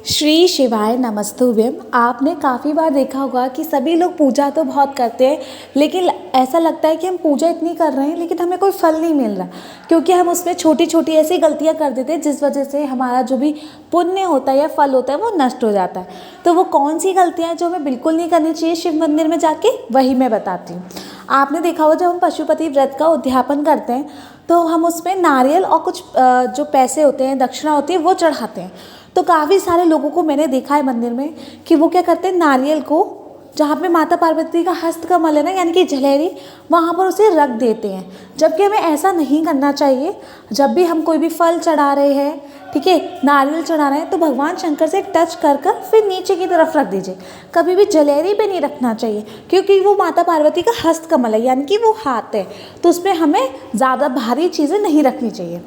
श्री शिवाय नमस्तुभ्यम। आपने काफ़ी बार देखा होगा कि सभी लोग पूजा तो बहुत करते हैं, लेकिन ऐसा लगता है कि हम पूजा इतनी कर रहे हैं लेकिन हमें कोई फल नहीं मिल रहा, क्योंकि हम उसमें छोटी छोटी ऐसी गलतियां कर देते हैं जिस वजह से हमारा जो भी पुण्य होता है या फल होता है वो नष्ट हो जाता है। तो वो कौन सी गलतियाँ हैं जो हमें बिल्कुल नहीं करनी चाहिए शिव मंदिर में जाके, वही मैं बताती हूँ। आपने देखा होगा जब हम पशुपति व्रत का उद्यापन करते हैं तो हम उसमें नारियल और कुछ जो पैसे होते हैं, दक्षिणा होती है, वो चढ़ाते हैं। तो काफ़ी सारे लोगों को मैंने देखा है मंदिर में कि वो क्या करते हैं, नारियल को जहाँ पे माता पार्वती का हस्तकमल है ना, यानी कि जलेरी, वहाँ पर उसे रख देते हैं, जबकि हमें ऐसा नहीं करना चाहिए। जब भी हम कोई भी फल चढ़ा रहे हैं, ठीक है, नारियल चढ़ा रहे हैं, तो भगवान शंकर से टच कर कर फिर नीचे की तरफ रख दीजिए। कभी भी जलेरी पे नहीं रखना चाहिए, क्योंकि वो माता पार्वती का हस्तकमल है, यानी कि वो हाथ है, तो उसमें हमें ज़्यादा भारी चीज़ें नहीं रखनी चाहिए।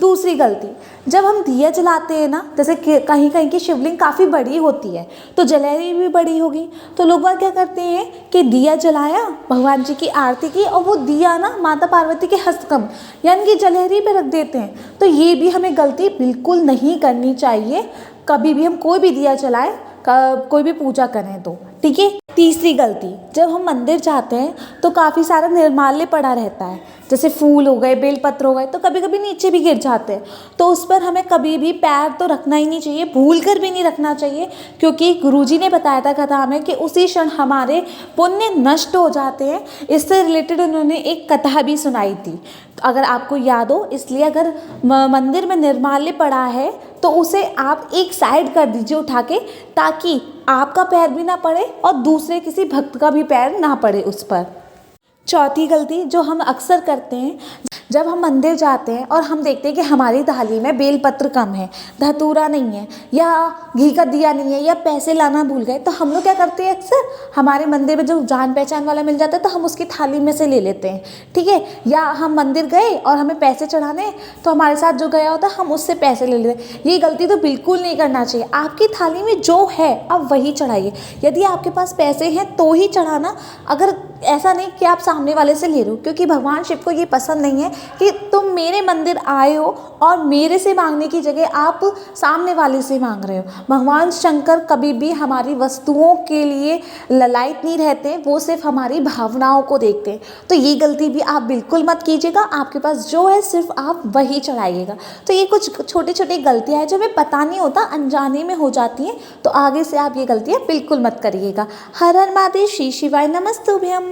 दूसरी गलती, जब हम दिया जलाते हैं ना, जैसे कहीं कहीं की शिवलिंग काफ़ी बड़ी होती है तो जलेरी भी बड़ी होगी, तो लोग क्या करते हैं कि दिया जलाया, भगवान जी की आरती की, और वो दिया ना माता पार्वती के हस्तकम यानी कि जलेरी पे रख देते हैं। तो ये भी हमें गलती बिल्कुल नहीं करनी चाहिए। कभी भी हम कोई भी दिया जलाएं, कोई भी पूजा करें तो, ठीक है। तीसरी गलती, जब हम मंदिर जाते हैं तो काफ़ी सारा निर्माल्य पड़ा रहता है, जैसे फूल हो गए, बेलपत्र हो गए, तो कभी कभी नीचे भी गिर जाते हैं, तो उस पर हमें कभी भी पैर तो रखना ही नहीं चाहिए, भूल कर भी नहीं रखना चाहिए, क्योंकि गुरुजी ने बताया था कथा में कि उसी क्षण हमारे पुण्य नष्ट हो जाते हैं। इससे रिलेटेड उन्होंने एक कथा भी सुनाई थी, अगर आपको याद हो। इसलिए अगर मंदिर में निर्माल्य पड़ा है तो उसे आप एक साइड कर दीजिए उठा के, ताकि आपका पैर भी ना पड़े और दूसरे किसी भक्त का भी पैर ना पड़े उस पर। चौथी गलती जो हम अक्सर करते हैं, जब हम मंदिर जाते हैं और हम देखते हैं कि हमारी थाली में बेलपत्र कम है, धतूरा नहीं है, या घी का दिया नहीं है, या पैसे लाना भूल गए, तो हम लोग क्या करते हैं, अक्सर हमारे मंदिर में जो जान पहचान वाला मिल जाता है तो हम उसकी थाली में से ले लेते हैं, ठीक है। या हम मंदिर गए और हमें पैसे चढ़ाने, तो हमारे साथ जो गया होता है हम उससे पैसे ले लेते हैं। ये गलती तो बिल्कुल नहीं करना चाहिए। आपकी थाली में जो है आप वही चढ़ाइए। यदि आपके पास पैसे हैं तो ही चढ़ाना, अगर ऐसा नहीं कि आप सामने वाले से ले रहे हो, क्योंकि भगवान शिव को ये पसंद नहीं है कि तुम मेरे मंदिर आए हो और मेरे से मांगने की जगह आप सामने वाले से मांग रहे हो। भगवान शंकर कभी भी हमारी वस्तुओं के लिए ललायत नहीं रहते, वो सिर्फ हमारी भावनाओं को देखते हैं। तो ये गलती भी आप बिल्कुल मत कीजिएगा। आपके पास जो है सिर्फ आप वही चढ़ाइएगा। तो ये कुछ छोटी छोटी गलतियाँ हैं जो हमें पता नहीं होता, अनजाने में हो जाती हैं, तो आगे से आप ये गलतियाँ बिल्कुल मत करिएगा। हर हर महादेव। श्री शिवाय नमस्तुभ्यम।